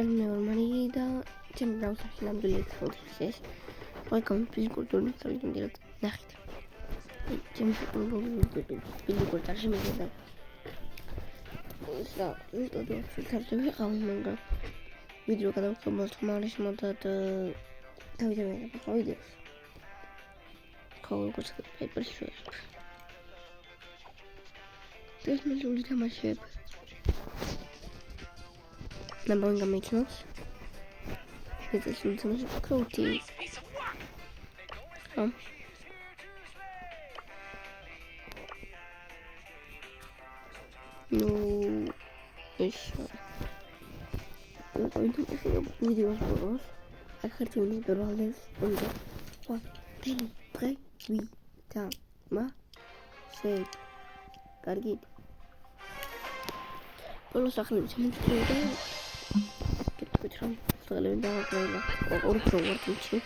ნორმალი და ჩემ ბრაუზერში ნამდვილი ფოტოების ვაკომ ფიზიკურ ინტელექტ ნახეთ. ჩემ ფიზიკურ ტარში მიგდა. და ვიტოდო შეთარდება ყავ მაგრამ ვიდეო გადავხო მოთმარის მოდად დავიდება ხო ვიდეოს. როგორ პეპერს შევ. ეს მიზული თამაშებ. ნაბონგა მექნოს. ეს მიზული თამაშებ კროუთი. Ну, еще. Пойду видео сброс. А хочу не бралес. Вот. Привет. Ма. Шейп. Каргит. Полос ахли чемпионда. Кеткочрам. Сталин да правильно. Оркро вартучи.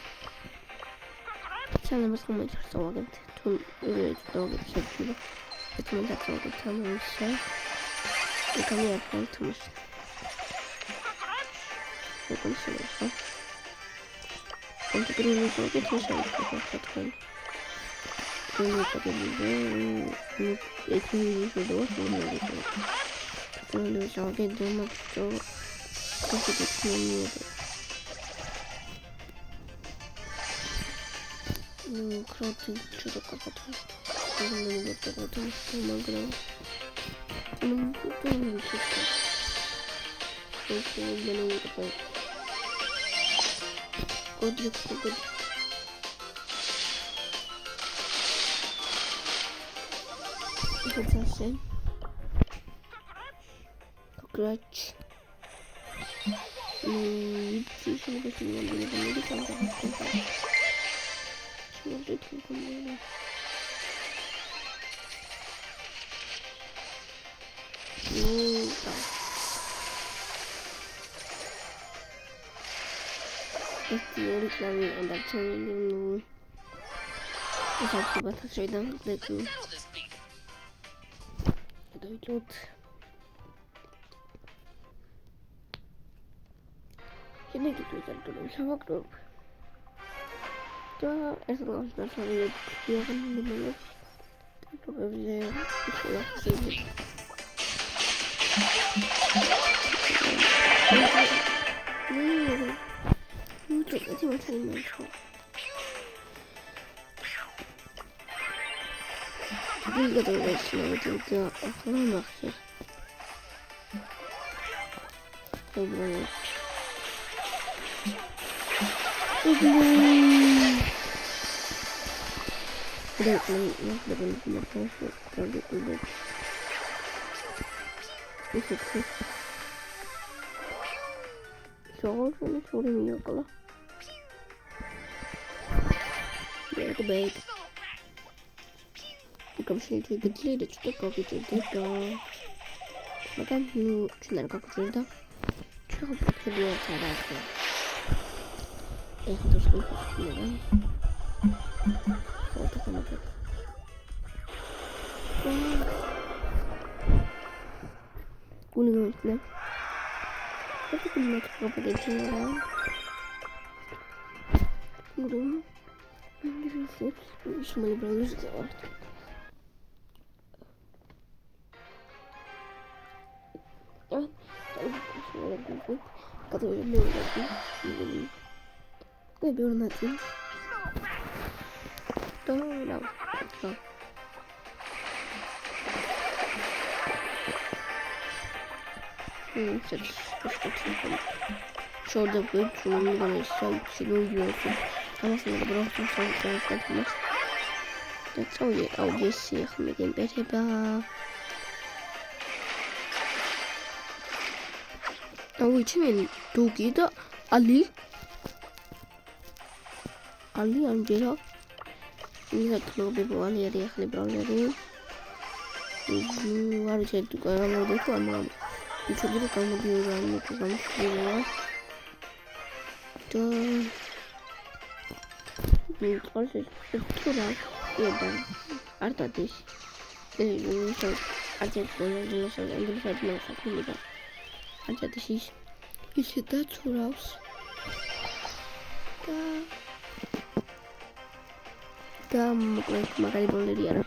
Чана масхумай чарсавагент. Тун дог шепчиба. Это мы так вот там все. И ко мне полтумыш. Вот он все. Он теперь не может решать, как подходит. Ну, так и будет. Если не видно, то не видно. Он лежал, я думал, что как-то не Ну, круто, что такое потом. Я вот так вот помогла. Ну, это не чисто. Это не такой. Кодрик. Это совсем. Кокрач. Видите, не посмотрели, не помогли там как-то. Смотрите, как он. Ну, да. Это реклама, да, ну. Это типа так это идет. Я не буду это делать, да, это должно быть первым. Это уже еще Ну,这个地方才没错。这个都是这个好嘛是。对不对？저거는 소름이었구나. Get the bait. Become shady, the lady to take off the door. But then you should not go to the trouble to the outside. Echt dus goed. Wat kan ik? Universal. Wat ik net probeerde Waarom? Ik moet wel eens doen. Ja, ik had er weer mee. Ik ben er net in. Nou. Show the good to me when it's so beautiful. I must have brought some something. That's all you I'll just see if I'm getting better. Now we can do it. Ali and Jira. We had to be one here, the browser. You are said to go on with one. You should be coming to you and make some food. You also should have done. After this, you shall adjust the resolution and the side of the აჯადიშის ისე დაცურავს და მოკლედ მაგარი ბოლერი არა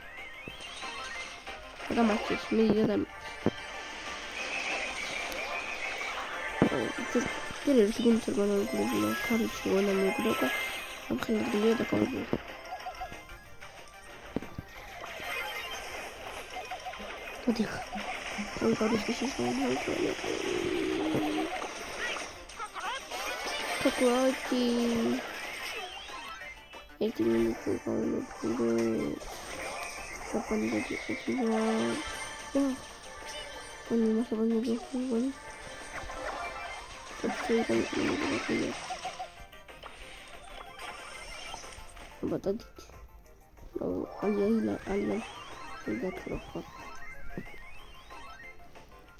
გამართვის მე იადგან Тэр ერთი გუნდს განაგებია ქარიჩი განამეგდა და ამხელებულია და გავიგე. Odih. Ой, короче, сейчас мы какой эти минуты по-моему запомнить это. Он не может выглядеть сегодня. Что это не батат. Ну, алия. Это плохо.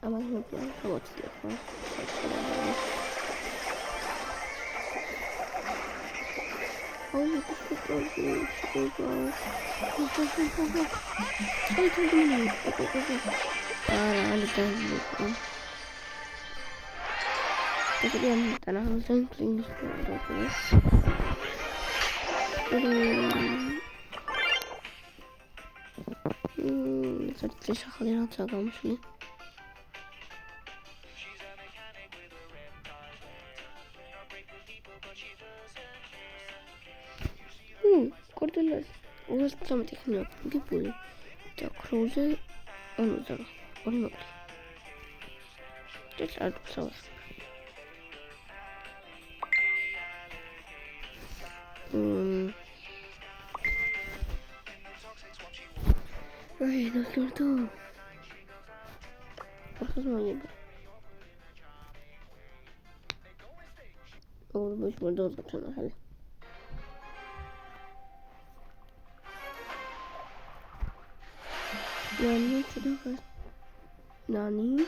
А можно вот телефон. Ой, это Корделес, у нас там техника, гипули. Так, Розе, он удар, он могли. Это отписалось. Ой, ну что? Посмотри. О, больше мы долго начали. Nani, что-то Nani.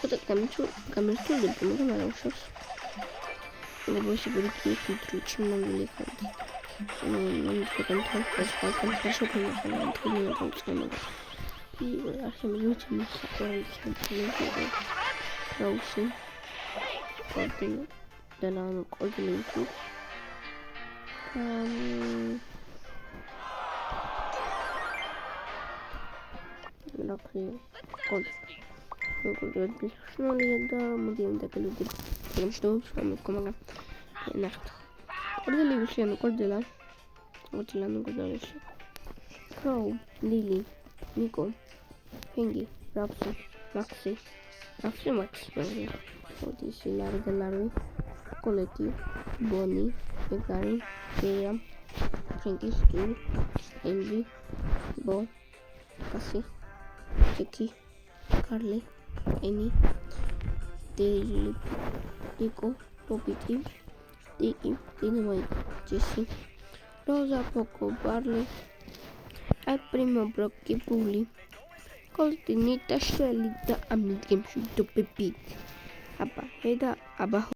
Вот камеру либо мы нарушим. Я больше буду кипить, чем много ликать. Ну, потом там хорошо понятно, что не получится. И архимедиуте мы такое Рауси. Кордин. Да нам кордин. Лакри. Вот. Мы будем бесшумно да, мы делаем так люди. Потому что с вами команда. Нахт. Кордили вещи, ну кордила. Вот я ну кордила. Кроу, Лили, Нико, Пенги, Рапси, Макси. Рапси Макс. Вот еще Ларри, Колети, Бонни, Пегари, Кея, Фрэнки Стю, Энджи, Бо, Касси. Jackie, Carly, Annie, Daily, Nico, Bobby T, Dicky, Dynamite, Jesse, Rosa, Poco, Barley, El Primo, Brocky, Bully, Coltinita, Shelly, the Amic Game Shoot, Pepit, Abba, Heda, Abba.